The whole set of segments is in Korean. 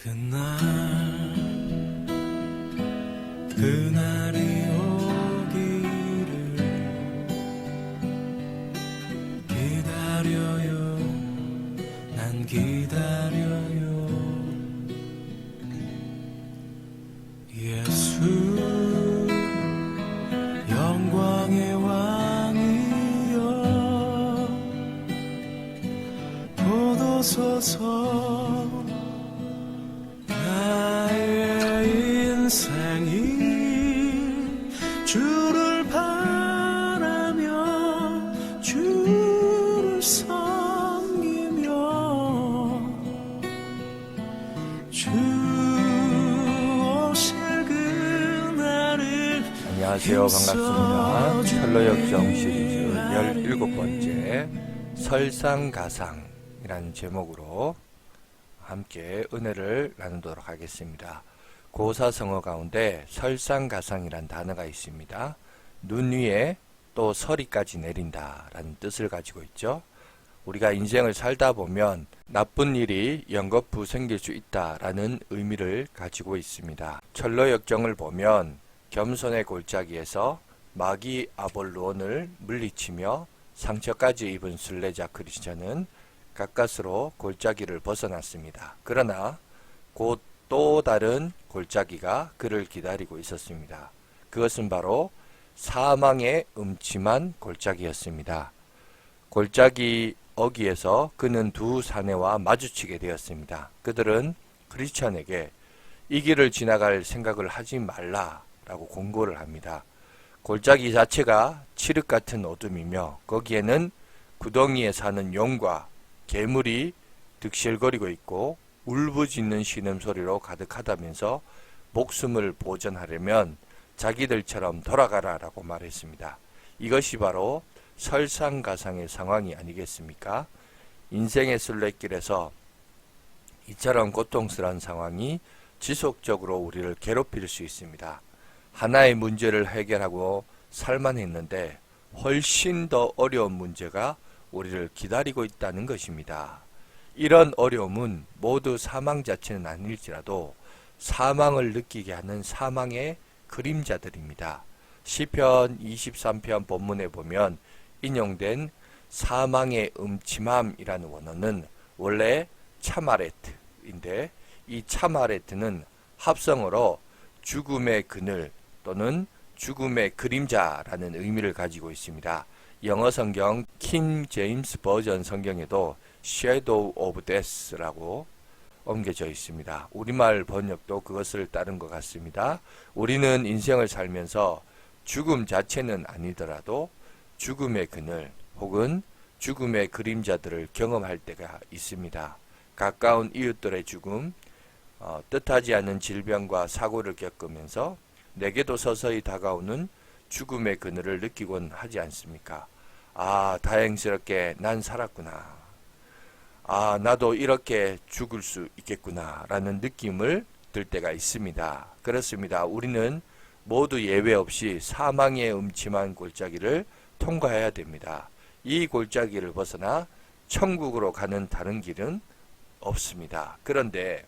그날이 오기를 기다려요. 난 기다려요. 예수 영광의 왕이여 보도소서. 나의 인생이 주를 바라며 주를 섬기며 주 오실 그날을. 안녕하세요. 반갑습니다. 철로역정 시리즈 17번째 설상가상이라는 제목으로 함께 은혜를 나누도록 하겠습니다. 고사성어 가운데 설상가상이란 단어가 있습니다. 눈 위에 또 서리까지 내린다 라는 뜻을 가지고 있죠. 우리가 인생을 살다 보면 나쁜 일이 연거푸 생길 수 있다 라는 의미를 가지고 있습니다. 철로역정을 보면 겸손의 골짜기에서 마귀 아볼루온을 물리치며 상처까지 입은 순례자 크리스천은 가까스로 골짜기를 벗어났습니다. 그러나 곧 또 다른 골짜기가 그를 기다리고 있었습니다. 그것은 바로 사망의 음침한 골짜기였습니다. 골짜기 어귀에서 그는 두 사내와 마주치게 되었습니다. 그들은 크리스천에게 이 길을 지나갈 생각을 하지 말라라고 공고를 합니다. 골짜기 자체가 칠흑 같은 어둠이며 거기에는 구덩이에 사는 용과 괴물이 득실거리고 있고 울부짖는 신음소리로 가득하다면서 목숨을 보전하려면 자기들처럼 돌아가라 라고 말했습니다. 이것이 바로 설상가상의 상황이 아니겠습니까? 인생의 순례길에서 이처럼 고통스러운 상황이 지속적으로 우리를 괴롭힐 수 있습니다. 하나의 문제를 해결하고 살만 했는데 훨씬 더 어려운 문제가 우리를 기다리고 있다는 것입니다. 이런 어려움은 모두 사망 자체는 아닐지라도 사망을 느끼게 하는 사망의 그림자들입니다. 시편 23편 본문에 보면 인용된 사망의 음침함이라는 원어는 원래 차마레트인데 이 차마레트는 합성어로 죽음의 그늘 또는 죽음의 그림자라는 의미를 가지고 있습니다. 영어 성경 킹 제임스 버전 성경에도 Shadow of Death라고 옮겨져 있습니다. 우리말 번역도 그것을 따른 것 같습니다. 우리는 인생을 살면서 죽음 자체는 아니더라도 죽음의 그늘 혹은 죽음의 그림자들을 경험할 때가 있습니다. 가까운 이웃들의 죽음, 뜻하지 않은 질병과 사고를 겪으면서 내게도 서서히 다가오는 죽음의 그늘을 느끼곤 하지 않습니까? 아, 다행스럽게 난 살았구나. 아, 나도 이렇게 죽을 수 있겠구나 라는 느낌을 들 때가 있습니다. 그렇습니다. 우리는 모두 예외 없이 사망의 음침한 골짜기를 통과해야 됩니다. 이 골짜기를 벗어나 천국으로 가는 다른 길은 없습니다. 그런데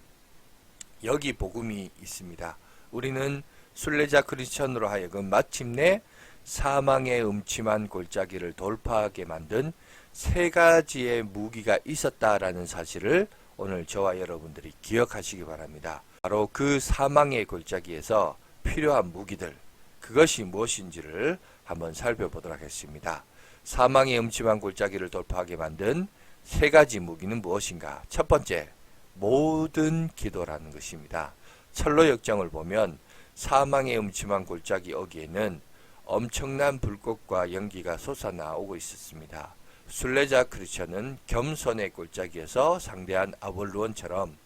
여기 복음이 있습니다. 우리는 순례자 크리스천으로 하여금 마침내 사망의 음침한 골짜기를 돌파하게 만든 세 가지의 무기가 있었다라는 사실을 오늘 저와 여러분들이 기억하시기 바랍니다. 바로 그 사망의 골짜기에서 필요한 무기들, 그것이 무엇인지를 한번 살펴보도록 하겠습니다. 사망의 음침한 골짜기를 돌파하게 만든 세 가지 무기는 무엇인가? 첫 번째, 모든 기도라는 것입니다. 철로역정을 보면 사망의 음침한 골짜기 어귀에는 엄청난 불꽃과 연기가 솟아나오고 있었습니다. 순례자 크리스천은 겸손의 골짜기에서 상대한 아볼루온처럼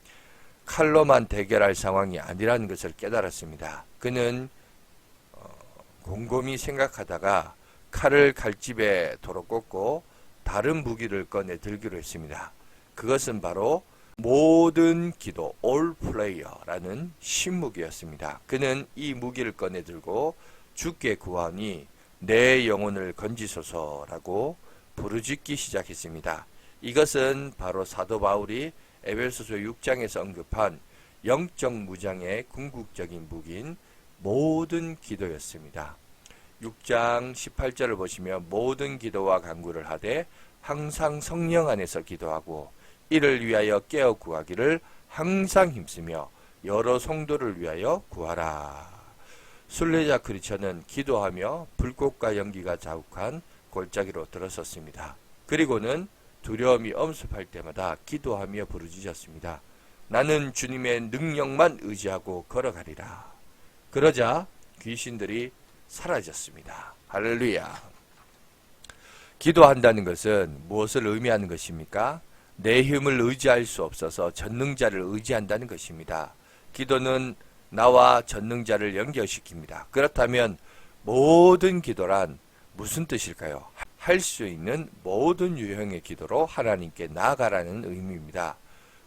칼로만 대결할 상황이 아니라는 것을 깨달았습니다. 그는 곰곰이 생각하다가 칼을 칼집에 도로 꽂고 다른 무기를 꺼내 들기로 했습니다. 그것은 바로 모든 기도, all prayer라는 신무기였습니다. 그는 이 무기를 꺼내 들고 주께 구하니 내 영혼을 건지소서라고 부르짖기 시작했습니다. 이것은 바로 사도 바울이 에베소서 6장에서 언급한 영적 무장의 궁극적인 무기인 모든 기도였습니다. 6장 18절을 보시면 모든 기도와 간구를 하되 항상 성령 안에서 기도하고 이를 위하여 깨어 구하기를 항상 힘쓰며 여러 성도를 위하여 구하라. 순례자 크리처는 기도하며 불꽃과 연기가 자욱한 골짜기로 들어섰습니다. 그리고는 두려움이 엄습할 때마다 기도하며 부르짖었습니다. 나는 주님의 능력만 의지하고 걸어가리라. 그러자 귀신들이 사라졌습니다. 할렐루야. 기도한다는 것은 무엇을 의미하는 것입니까? 내 힘을 의지할 수 없어서 전능자를 의지한다는 것입니다. 기도는 나와 전능자를 연결시킵니다. 그렇다면 모든 기도란 무슨 뜻일까요? 할 수 있는 모든 유형의 기도로 하나님께 나아가라는 의미입니다.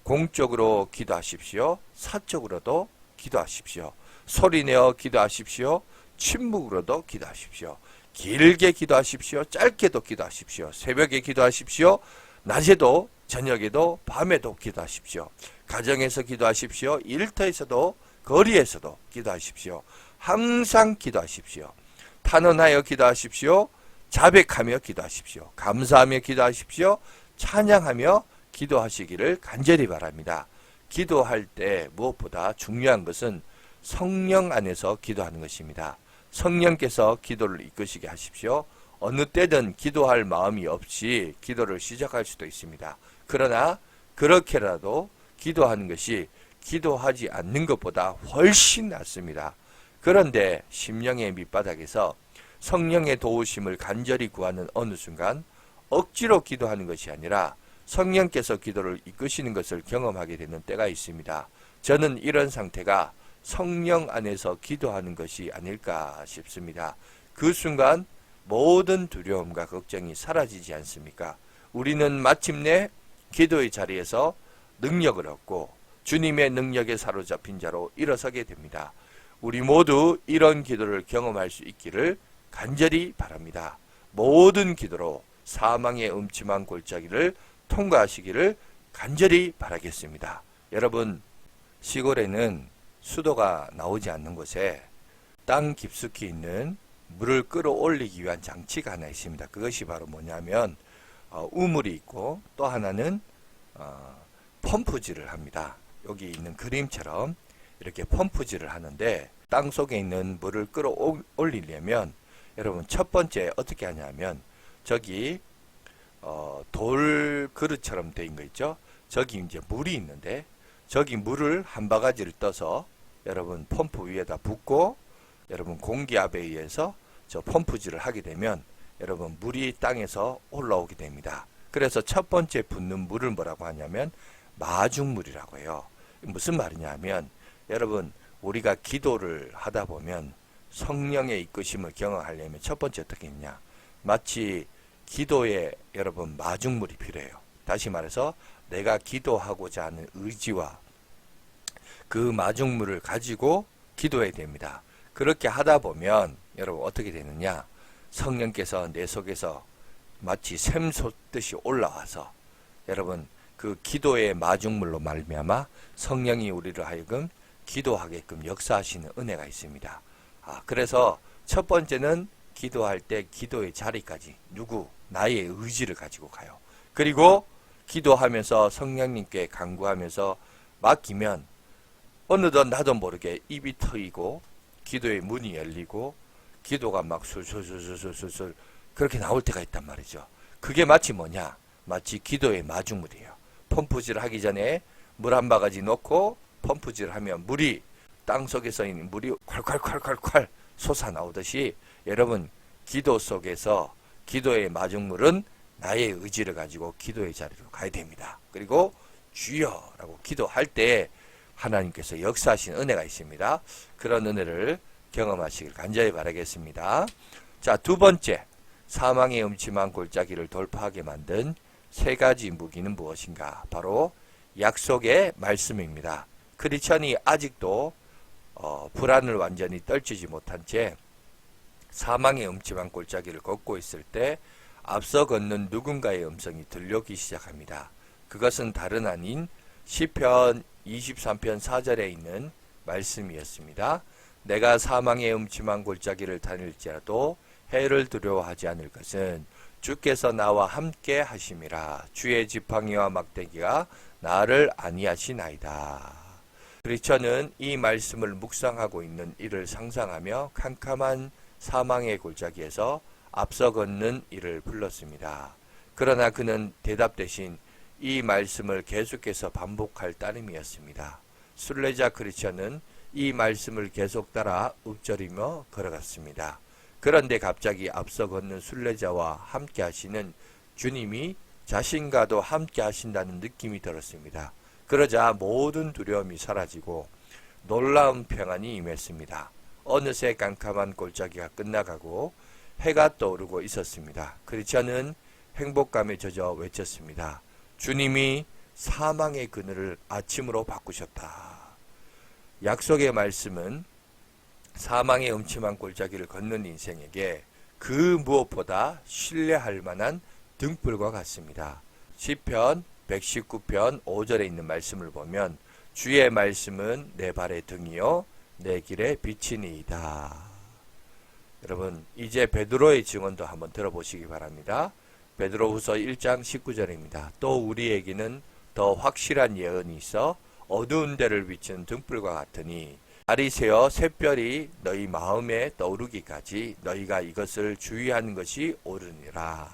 공적으로 기도하십시오. 사적으로도 기도하십시오. 소리내어 기도하십시오. 침묵으로도 기도하십시오. 길게 기도하십시오. 짧게도 기도하십시오. 새벽에 기도하십시오. 낮에도 저녁에도 밤에도 기도하십시오. 가정에서 기도하십시오. 일터에서도 거리에서도 기도하십시오. 항상 기도하십시오. 탄원하여 기도하십시오. 자백하며 기도하십시오. 감사하며 기도하십시오. 찬양하며 기도하시기를 간절히 바랍니다. 기도할 때 무엇보다 중요한 것은 성령 안에서 기도하는 것입니다. 성령께서 기도를 이끄시게 하십시오. 어느 때든 기도할 마음이 없이 기도를 시작할 수도 있습니다. 그러나 그렇게라도 기도하는 것이 기도하지 않는 것보다 훨씬 낫습니다. 그런데 심령의 밑바닥에서 성령의 도우심을 간절히 구하는 어느 순간 억지로 기도하는 것이 아니라 성령께서 기도를 이끄시는 것을 경험하게 되는 때가 있습니다. 저는 이런 상태가 성령 안에서 기도하는 것이 아닐까 싶습니다. 그 순간 모든 두려움과 걱정이 사라지지 않습니까? 우리는 마침내 기도의 자리에서 능력을 얻고 주님의 능력에 사로잡힌 자로 일어서게 됩니다. 우리 모두 이런 기도를 경험할 수 있기를 간절히 바랍니다. 모든 기도로 사망의 음침한 골짜기를 통과하시기를 간절히 바라겠습니다. 여러분, 시골에는 수도가 나오지 않는 곳에 땅 깊숙이 있는 물을 끌어올리기 위한 장치가 하나 있습니다. 그것이 바로 뭐냐면 우물이 있고 또 하나는 펌프질을 합니다. 여기 있는 그림처럼 이렇게 펌프질을 하는데 땅 속에 있는 물을 끌어올리려면 여러분 첫 번째 어떻게 하냐면 저기 돌 그릇처럼 된 거 있죠? 저기 이제 물이 있는데 저기 물을 한 바가지를 떠서 여러분 펌프 위에다 붓고 여러분 공기압에 의해서 저 펌프질을 하게 되면 여러분 물이 땅에서 올라오게 됩니다. 그래서 첫 번째 붓는 물을 뭐라고 하냐면 마중물이라고 해요. 무슨 말이냐면 여러분 우리가 기도를 하다 보면 성령의 이끄심을 경험하려면 첫 번째 어떻게 했냐, 마치 기도에 여러분 마중물이 필요해요. 다시 말해서 내가 기도하고자 하는 의지와 그 마중물을 가지고 기도해야 됩니다. 그렇게 하다 보면 여러분 어떻게 되느냐, 성령께서 내 속에서 마치 샘 솟듯이 올라와서 여러분 그 기도의 마중물로 말미암아 성령이 우리를 하여금 기도하게끔 역사하시는 은혜가 있습니다. 그래서 첫 번째는 기도할 때 기도의 자리까지 나의 의지를 가지고 가요. 그리고 기도하면서 성령님께 간구하면서 맡기면 어느덧 나도 모르게 입이 트이고 기도의 문이 열리고 기도가 막 술술술술술술 그렇게 나올 때가 있단 말이죠. 그게 마치 뭐냐, 마치 기도의 마중물이에요. 펌프질 하기 전에 물 한 바가지 넣고 펌프질 하면 물이 땅속에서 있는 물이 콸콸콸콸콸 솟아 나오듯이 여러분 기도 속에서 기도의 마중물은 나의 의지를 가지고 기도의 자리로 가야 됩니다. 그리고 주여라고 기도할 때 하나님께서 역사하신 은혜가 있습니다. 그런 은혜를 경험하시길 간절히 바라겠습니다. 자, 두 번째, 사망의 음침한 골짜기를 돌파하게 만든 세 가지 무기는 무엇인가? 바로 약속의 말씀입니다. 크리스천이 아직도 불안을 완전히 떨치지 못한 채 사망의 음침한 골짜기를 걷고 있을 때 앞서 걷는 누군가의 음성이 들려오기 시작합니다. 그것은 다른 아닌 시편 23편 4절에 있는 말씀이었습니다. 내가 사망의 음침한 골짜기를 다닐지라도 해를 두려워하지 않을 것은 주께서 나와 함께 하심이라. 주의 지팡이와 막대기가 나를 안위하시나이다. 크리스천은 이 말씀을 묵상하고 있는 이를 상상하며 캄캄한 사망의 골짜기에서 앞서 걷는 이를 불렀습니다. 그러나 그는 대답 대신 이 말씀을 계속해서 반복할 따름이었습니다. 순례자 크리스천은 이 말씀을 계속 따라 읊조리며 걸어갔습니다. 그런데 갑자기 앞서 걷는 순례자와 함께 하시는 주님이 자신과도 함께 하신다는 느낌이 들었습니다. 그러자 모든 두려움이 사라지고 놀라운 평안이 임했습니다. 어느새 깜깜한 골짜기가 끝나가고 해가 떠오르고 있었습니다. 크리스천은 행복감에 젖어 외쳤습니다. 주님이 사망의 그늘을 아침으로 바꾸셨다. 약속의 말씀은 사망의 음침한 골짜기를 걷는 인생에게 그 무엇보다 신뢰할 만한 등불과 같습니다. 시편 119편 5절에 있는 말씀을 보면 주의 말씀은 내 발의 등이요 내 길의 빛이니이다. 여러분, 이제 베드로의 증언도 한번 들어보시기 바랍니다. 베드로후서 1장 19절입니다. 또 우리에게는 더 확실한 예언이 있어 어두운 데를 비추는 등불과 같으니 달이 새어 샛별이 너희 마음에 떠오르기까지 너희가 이것을 주의하는 것이 옳으니라.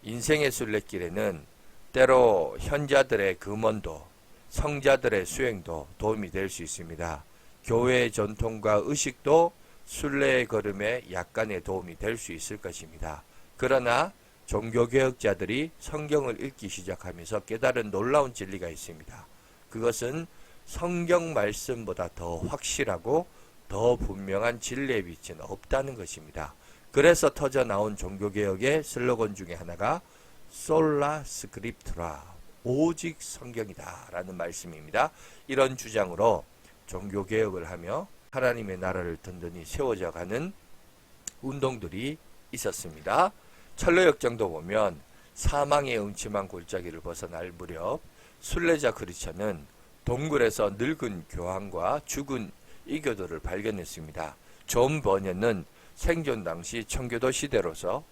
인생의 순례길에는 때로 현자들의 금언도 성자들의 수행도 도움이 될 수 있습니다. 교회의 전통과 의식도 순례의 걸음에 약간의 도움이 될 수 있을 것입니다. 그러나 종교개혁자들이 성경을 읽기 시작하면서 깨달은 놀라운 진리가 있습니다. 그것은 성경 말씀보다 더 확실하고 더 분명한 진리의 빛은 없다는 것입니다. 그래서 터져 나온 종교개혁의 슬로건 중에 하나가 솔라 스크립트라, 오직 성경이다 라는 말씀입니다. 이런 주장으로 종교개혁을 하며 하나님의 나라를 든든히 세워져가는 운동들이 있었습니다. 철로역정도 보면 사망의 음침한 골짜기를 벗어날 무렵 순례자 크리스천은 동굴에서 늙은 교황과 죽은 이교도를 발견했습니다. 존 버년은 생존 당시 청교도 시대로서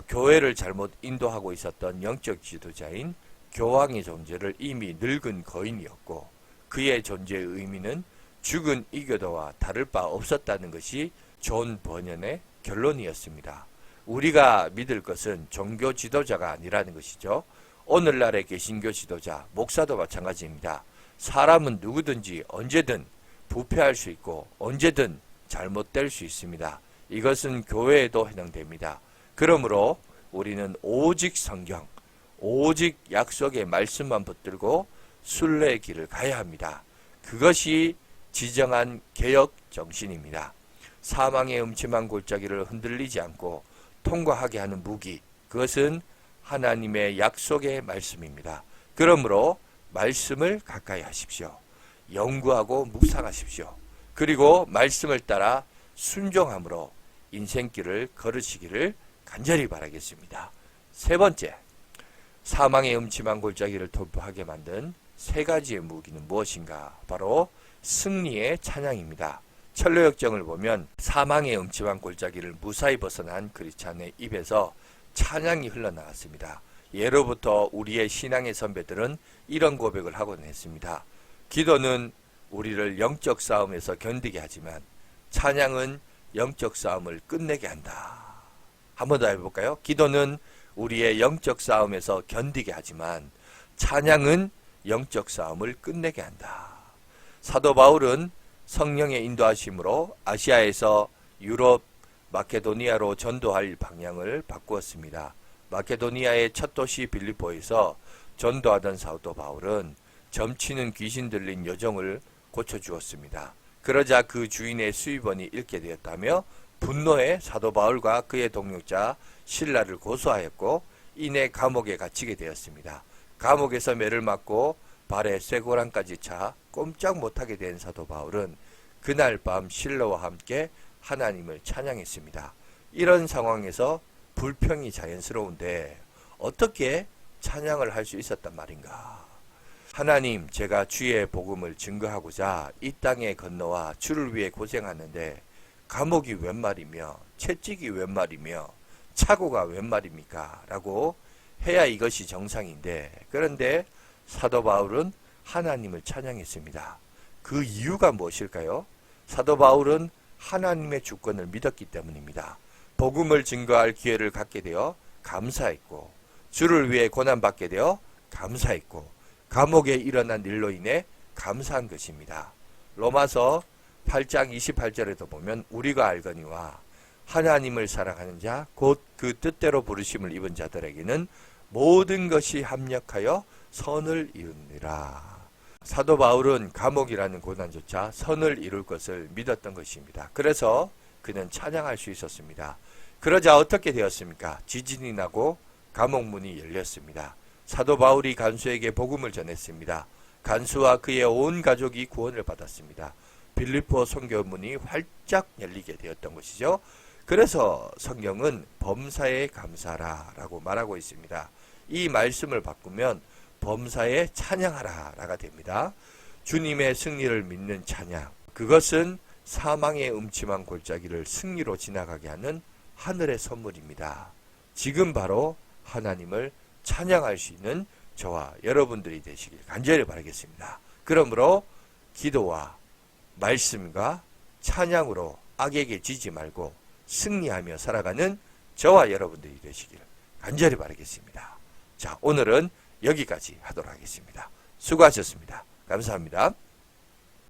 교회를 잘못 인도하고 있었던 영적 지도자인 교황의 존재를 이미 늙은 거인이었고 그의 존재의 의미는 죽은 이교도와 다를 바 없었다는 것이 존 버년의 결론이었습니다. 우리가 믿을 것은 종교 지도자가 아니라는 것이죠. 오늘날의 개신교 지도자, 목사도 마찬가지입니다. 사람은 누구든지 언제든 부패할 수 있고 언제든 잘못될 수 있습니다. 이것은 교회에도 해당됩니다. 그러므로 우리는 오직 성경, 오직 약속의 말씀만 붙들고 순례의 길을 가야 합니다. 그것이 지정한 개혁 정신입니다. 사망의 음침한 골짜기를 흔들리지 않고 통과하게 하는 무기, 그것은 하나님의 약속의 말씀입니다. 그러므로 말씀을 가까이 하십시오. 연구하고 묵상하십시오. 그리고 말씀을 따라 순종함으로 인생길을 걸으시기를 간절히 바라겠습니다. 세 번째, 사망의 음침한 골짜기를 돌파하게 만든 세 가지의 무기는 무엇인가? 바로 승리의 찬양입니다. 철로역정을 보면 사망의 음침한 골짜기를 무사히 벗어난 크리스찬의 입에서 찬양이 흘러나왔습니다. 예로부터 우리의 신앙의 선배들은 이런 고백을 하곤 했습니다. 기도는 우리를 영적 싸움에서 견디게 하지만 찬양은 영적 싸움을 끝내게 한다. 한 번 더 해볼까요? 기도는 우리의 영적 싸움에서 견디게 하지만 찬양은 영적 싸움을 끝내게 한다. 사도 바울은 성령의 인도하심으로 아시아에서 유럽, 마케도니아로 전도할 방향을 바꾸었습니다. 마케도니아의 첫 도시 빌립보에서 전도하던 사도 바울은 점치는 귀신 들린 여종을 고쳐주었습니다. 그러자 그 주인의 수입원이 잃게 되었다며 분노해 사도 바울과 그의 동역자 실라를 고소하였고 이내 감옥에 갇히게 되었습니다. 감옥에서 매를 맞고 발에 쇠고랑까지 차 꼼짝 못하게 된 사도 바울은 그날 밤 실라와 함께 하나님을 찬양했습니다. 이런 상황에서 불평이 자연스러운데 어떻게 찬양을 할 수 있었단 말인가? 하나님, 제가 주의 복음을 증거하고자 이 땅에 건너와 주를 위해 고생하는데 감옥이 웬 말이며 채찍이 웬 말이며 차고가 웬 말입니까? 라고 해야 이것이 정상인데, 그런데 사도 바울은 하나님을 찬양했습니다. 그 이유가 무엇일까요? 사도 바울은 하나님의 주권을 믿었기 때문입니다. 복음을 증거할 기회를 갖게 되어 감사했고, 주를 위해 고난받게 되어 감사했고, 감옥에 일어난 일로 인해 감사한 것입니다. 로마서 8장 28절에도 보면 우리가 알거니와 하나님을 사랑하는 자 곧 그 뜻대로 부르심을 입은 자들에게는 모든 것이 합력하여 선을 이루니라. 사도 바울은 감옥이라는 고난조차 선을 이룰 것을 믿었던 것입니다. 그래서 그는 찬양할 수 있었습니다. 그러자 어떻게 되었습니까? 지진이 나고 감옥문이 열렸습니다. 사도 바울이 간수에게 복음을 전했습니다. 간수와 그의 온 가족이 구원을 받았습니다. 빌립보 선교문이 활짝 열리게 되었던 것이죠. 그래서 성경은 범사에 감사하라 라고 말하고 있습니다. 이 말씀을 바꾸면 범사에 찬양하라 라가 됩니다. 주님의 승리를 믿는 찬양, 그것은 사망의 음침한 골짜기를 승리로 지나가게 하는 하늘의 선물입니다. 지금 바로 하나님을 찬양할 수 있는 저와 여러분들이 되시길 간절히 바라겠습니다. 그러므로 기도와 말씀과 찬양으로 악에게 지지 말고 승리하며 살아가는 저와 여러분들이 되시길 간절히 바라겠습니다. 자, 오늘은 여기까지 하도록 하겠습니다. 수고하셨습니다. 감사합니다.